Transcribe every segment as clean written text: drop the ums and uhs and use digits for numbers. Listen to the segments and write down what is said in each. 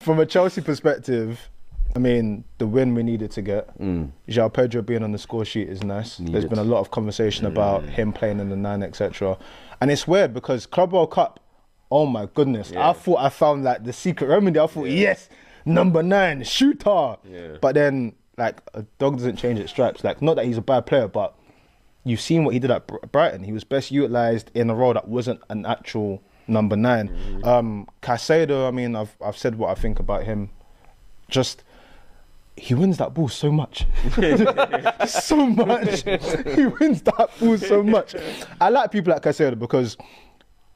from a Chelsea perspective, I mean, the win we needed to get. João Pedro being on the score sheet is nice. There's been a lot of conversation about him playing in the 9, etc. And it's weird because Club World Cup, oh my goodness, I thought I found like the secret remedy. I thought, yes, number 9, shooter. But then, like, a dog doesn't change its stripes. Like, not that he's a bad player, but you've seen what he did at Brighton. He was best utilised in a role that wasn't an actual number 9. Caicedo, I mean, I've said what I think about him. Just, he wins that ball so much. So much. He wins that ball so much. I like people like Caicedo because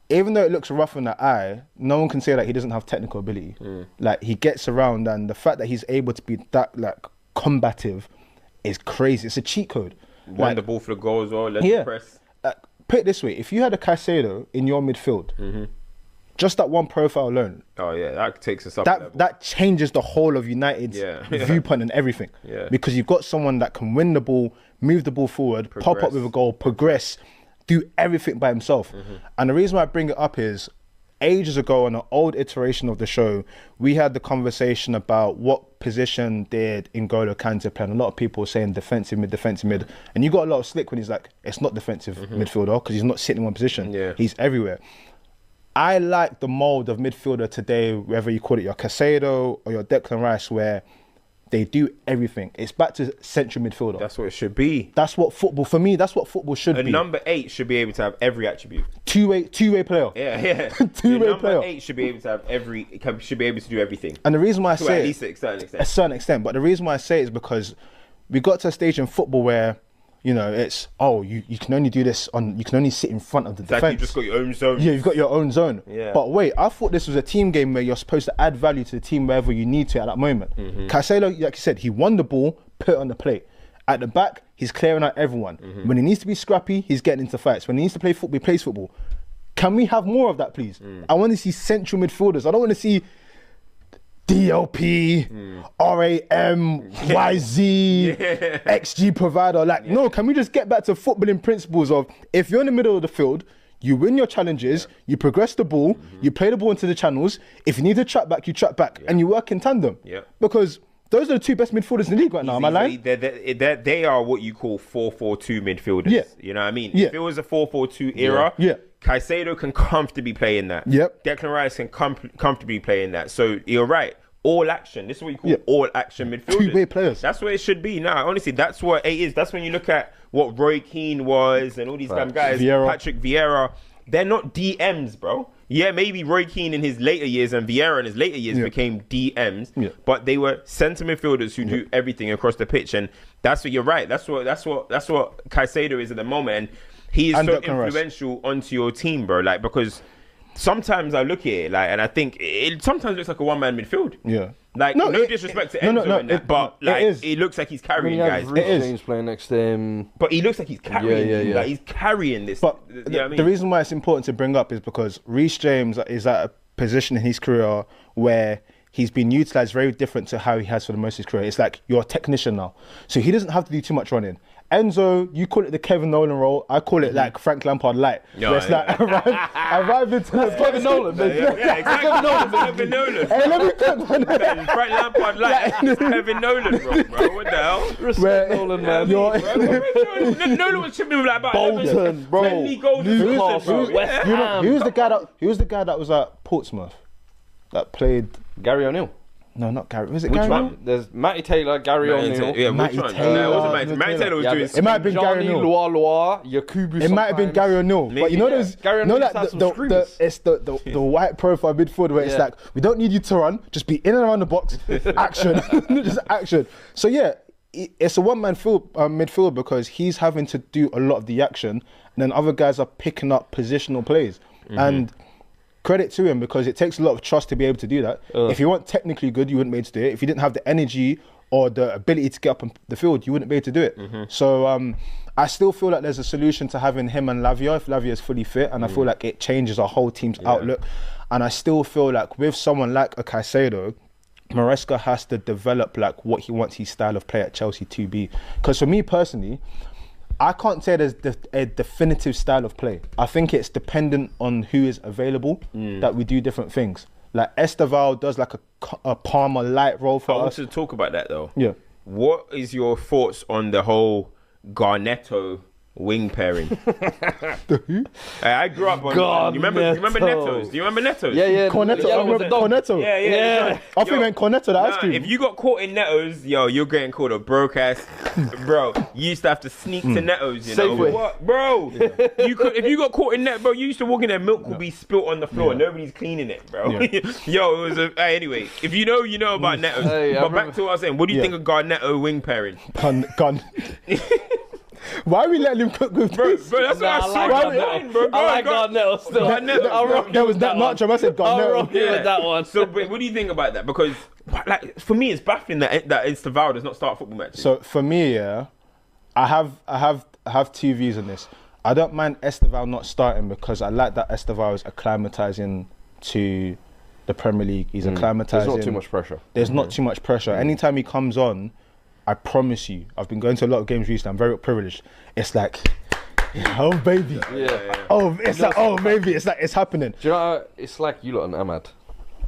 even though it looks rough in the eye, no one can say that he doesn't have technical ability. Like, he gets around, and the fact that he's able to be that, like, combative is crazy. It's a cheat code. Won the ball for the goal as well. Let's press. Put it this way, if you had a Caicedo in your midfield, just that one profile alone, that takes us up. That changes the whole of United's viewpoint and everything. Because you've got someone that can win the ball, move the ball forward, pop up with a goal, progress, do everything by himself. And the reason why I bring it up is, ages ago on an old iteration of the show, we had the conversation about what position did N'Golo Kante play. And a lot of people were saying defensive mid. And you got a lot of slick when he's like, it's not defensive midfielder because he's not sitting in one position. He's everywhere. I like the mould of midfielder today, whether you call it your Caicedo or your Declan Rice, where they do everything. It's back to central midfielder. That's what it should be. That's what football, for me, that's what football should be. A number 8 should be able to have every attribute. Two-way player. Yeah. Two-way player. Number 8 should be able to have should be able to do everything. And the reason why I say at least a certain extent. But the reason why I say it is because we got to a stage in football where, you know, it's, you can only do this you can only sit in front of the defence. Like, you just got your own zone. Yeah, you've got your own zone. Yeah. But wait, I thought this was a team game where you're supposed to add value to the team wherever you need to at that moment. Caicedo, like you said, he won the ball, put it on the plate. At the back, he's clearing out everyone. When he needs to be scrappy, he's getting into fights. When he needs to play football, he plays football. Can we have more of that, please? I want to see central midfielders. I don't want to see DLP, RAM, YZ, XG provider. Like, no, can we just get back to footballing principles of, if you're in the middle of the field, you win your challenges, you progress the ball, you play the ball into the channels. If you need to track back, you track back, and you work in tandem. Because those are the 2 best midfielders in the league right now. Am I lying? They are what you call 4-4-2 midfielders. You know what I mean? If it was a 4-4-2 era, Caicedo can comfortably play in that. Declan Rice can comfortably play in that. So you're right. All action. This is what you call all action midfielders. 2-way players. That's what it should be. Nah, honestly, that's what it is. That's when you look at what Roy Keane was and all these guys, Patrick Vieira. They're not DMs, bro. Yeah, maybe Roy Keane in his later years and Vieira in his later years became DMs, but they were centre midfielders who do everything across the pitch. And that's what you're right. That's what Caicedo is at the moment. And he is so influential onto your team, bro. Like, because sometimes I look at it, like, and I think it sometimes looks like a one-man midfield. Like, no disrespect to Enzo in that, but like, it looks like he's carrying guys. It is. James playing next to him. But he looks like he's carrying. Like, he's carrying this. But you know what I mean? The reason why it's important to bring up is because Reece James is at a position in his career where he's been utilised very different to how he has for the most of his career. It's like, you're a technician now. So he doesn't have to do too much running. Enzo, you call it the Kevin Nolan role. I call it like Frank Lampard light. It's like arrive into the Kevin Nolan. Kevin Nolan. Hey, let me Frank Lampard light. Kevin Nolan, bro. What the hell? Respect Nolan, man. Nolan was chipping like about Bolton, bro. Newcastle, West Ham. Who's the guy that was at Portsmouth that played Gary O'Neill? No, not Gary. Was it Which Gary? one? There's Matty Taylor, Gary O'Neill. Yeah, which one? No, it wasn't Matty Taylor was doing. It might have been Gary O'Neill. Loa, Yakubu. It might have been Gary O'Neill. But you know those, Gary O'Neill it's the white profile midfield where it's like, we don't need you to run, just be in and around the box, action, just action. So yeah, it's a one-man midfield because he's having to do a lot of the action, and then other guys are picking up positional plays. And credit to him, because it takes a lot of trust to be able to do that. If you weren't technically good, you wouldn't be able to do it. If you didn't have the energy or the ability to get up on the field, you wouldn't be able to do it. So I still feel like there's a solution to having him and Lavia if Lavia is fully fit, and I feel like it changes our whole team's outlook. And I still feel like with someone like a Caicedo, Maresca has to develop like what he wants his style of play at Chelsea to be. Because for me personally, I can't say there's a definitive style of play. I think it's dependent on who is available that we do different things. Like Esteval does like a Palmer light role for I us. wanted to talk about that though. Yeah. What is your thoughts on the whole Garnetto wing pairing? I grew up on. You remember Nettos? Do you remember Nettos? Yeah. Cornetto. I remember Cornetto. Yeah. I think you meant Cornetto, the ice cream. If you got caught in Nettos, yo, you're getting called a broke ass, bro. You used to have to sneak to Nettos, you know Safeway. what, bro? You could, if you got caught in Net, bro, you used to walk in there, milk would be spilt on the floor. Nobody's cleaning it, bro. Yo, it was anyway. If you know, you know about Nettos. Hey, but back to what I was saying. What do you think of Garnetto wing pairing? Gun. Why are we letting him cook with this? Bro, that's what I saw. I like Garnetto still. There was that much. I said I'll Garnetto. rock with that one. So, but what do you think about that? Because, like, for me, it's baffling that Esteval does not start football matches. So for me, yeah, I have two views on this. I don't mind Esteval not starting because I like that Esteval is acclimatizing to the Premier League. He's acclimatizing. There's not too much pressure. There's not too much pressure. Anytime he comes on, I promise you, I've been going to a lot of games recently. I'm very privileged. It's like, oh baby, oh it's like, oh baby, it's like it's happening. Do you know? It's like you lot and Ahmad.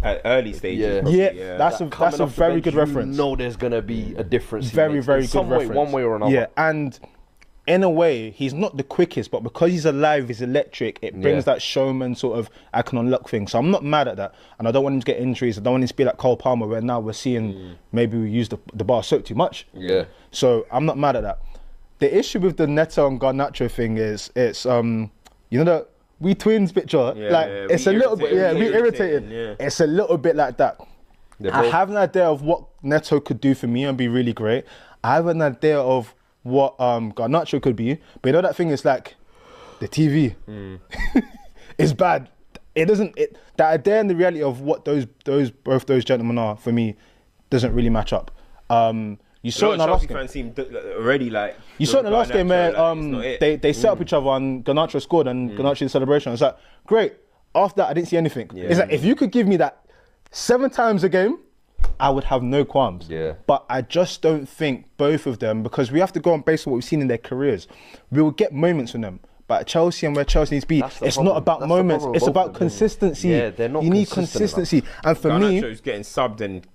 At early stages. Yeah, that's a very good reference. You know there's gonna be a difference. Very good reference. One way or another. Yeah, and in a way, he's not the quickest, but because he's alive, he's electric. It brings that showman sort of I can unlock thing. So I'm not mad at that, and I don't want him to get injuries. I don't want him to be like Cole Palmer, where now we're seeing maybe we use the bar soap too much. Yeah. So I'm not mad at that. The issue with the Neto and Garnacho thing is it's you know the we twins picture. It's a little bit we irritated. Yeah. It's a little bit like that. I have an idea of what Neto could do for me and be really great. I have an idea of what Garnacho could be, but you know that thing is like the TV is bad. It doesn't. The idea and the reality of what both those gentlemen are for me doesn't really match up. You saw it in the last game. Fans seem already like. You saw it in the last game where they set up each other and Garnacho scored and Garnacho did the celebration. I was like, great. After that, I didn't see anything. Yeah. It's like if you could give me that 7 times a game, I would have no qualms. Yeah. But I just don't think both of them, because we have to go on based on what we've seen in their careers. We will get moments from them. But at Chelsea and where Chelsea needs to be, it's not about moments. It's about consistency. Yeah, they're not. You need consistency. And for me, Garnacho's getting subbed and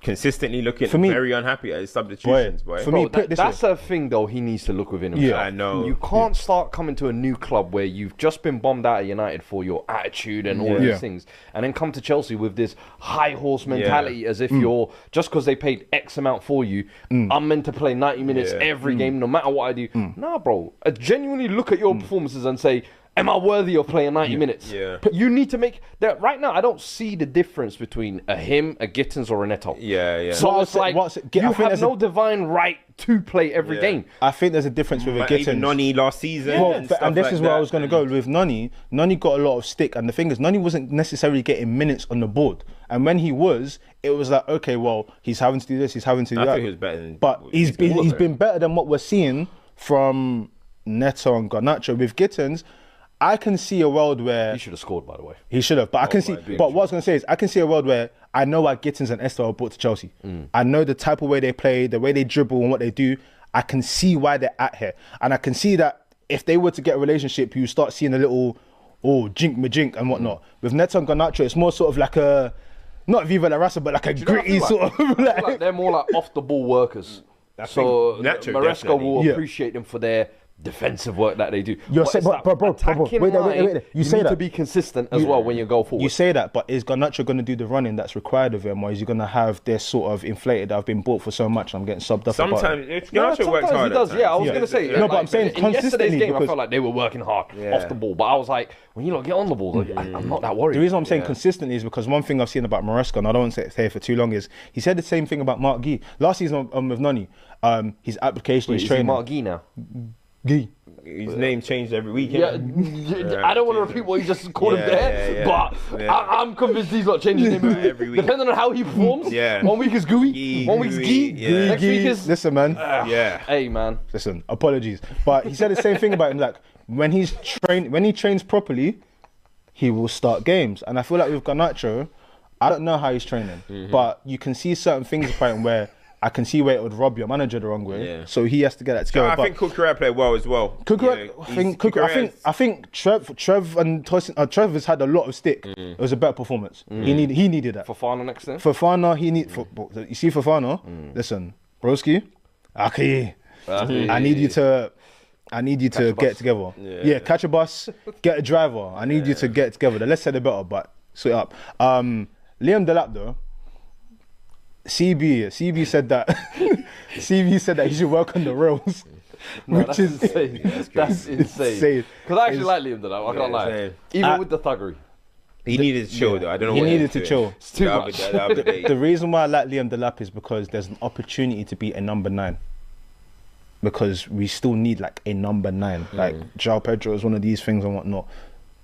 consistently looking very unhappy at his substitutions, boy. For me, that's a thing though he needs to look within himself. Yeah, I know. You can't start coming to a new club where you've just been bombed out of United for your attitude and all of these things, and then come to Chelsea with this high horse mentality as if you're, just because they paid X amount for you, I'm meant to play 90 minutes every game no matter what I do. Nah, bro. I genuinely look at your performances and say, am I worthy of playing 90 minutes? Yeah. You need to make that. Right now, I don't see the difference between a him, a Gittins, or a Neto. Yeah. So it's like you have no divine right to play every game. I think there's a difference with a Gittins. Even Noni last season. And this is where I was going to go with Noni. Noni got a lot of stick, and the thing is, Noni wasn't necessarily getting minutes on the board. And when he was, it was like, okay, well, he's having to do this, he's having to do that. I think he was better than. But he's been better than what we're seeing from Neto and Garnacho. With Gittins, I can see a world where he should have scored, by the way. He should have, but I can see. But what I was going to say is, I can see a world where I know why Gittins and Esther are brought to Chelsea. I know the type of way they play, the way they dribble, and what they do. I can see why they're at here, and I can see that if they were to get a relationship, you start seeing a little, jink majink and whatnot. With Neto and Garnacho, it's more sort of like a, not Viva la Raza, but like a gritty sort of. I feel like they're more like off the ball workers. So Maresca will appreciate them for their defensive work that they do. You're saying, bro, wait. You say need that to be consistent as well when you go forward. You say that, but is Garnacho going to do the running that's required of him, or is he going to have this sort of inflated that I've been bought for so much and I'm getting subbed up? Sometimes Garnacho works hard. He does. Yeah, I was going to say. No, but I'm saying in yesterday's game, I because felt like they were working hard off the ball, but I was like, when you lot get on the ball, I'm not that worried. The reason I'm saying consistently is because one thing I've seen about Maresca, and I don't want to say it for too long, is he said the same thing about Mark Guy last season with Noni. His application, his training. Mark Guy now. Guy. His name changed every week. Yeah, I don't want to repeat what you just called him there, but I'm convinced he's not changing his name every week. Depending on how he performs. 1 week is Gooey, 1 week's Gee. Next week is. Listen, man. Hey, man. Listen, apologies, but he said the same thing about him. Like when he trains properly, he will start games, and I feel like with Garnacho, I don't know how he's training, but you can see certain things about him where I can see where it would rob your manager the wrong way. Yeah. So he has to get that together. I think Cucurella played well as well. I think Trev and Tosin, Trev has had a lot of stick. It was a better performance. He needed that. Fofana next then. Fofana, you see Fofana. Listen, broski, Aki, I need you to get together. Yeah, catch a bus, get a driver. I need you to get together. The less said the better, but sort it up. Liam Delap though. CB said that CB said that he should work on the rails. No, that's insane. That's insane. Because I actually like Liam Delap, I can't lie. Even with the thuggery. He needed to chill though. I don't know. He needed to chill. It's too much. The reason why I like Liam Delap is because there's an opportunity to be a number 9. Because we still need like a number 9. Like João Pedro is one of these things and whatnot.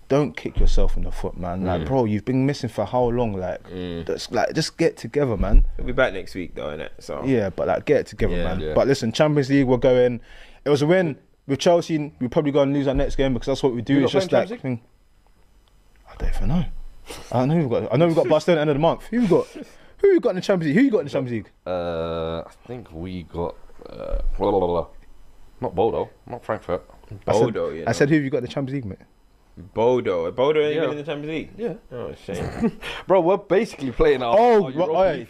Don't kick yourself in the foot, man. Like, bro, you've been missing for how long? Like, just get together, man. He'll be back next week, though, innit? So yeah, but like, get it together, man. Yeah. But listen, Champions League, we're going. It was a win with Chelsea. We're probably going to lose our next game because that's what we do. It's just like, I don't even know. I know we've got Barcelona at the end of the month. Who you got in the Champions League? Who you got in the Champions League? I think we got not Bodo, not Frankfurt. I said who have you got in the Champions League, mate? Bodo ain't even in the Champions League. Yeah. Oh shame. Bro, we're basically playing our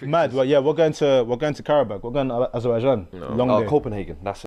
mad. Well, yeah, we're going to Karabakh. We're going to Azerbaijan. Long day. Copenhagen. That's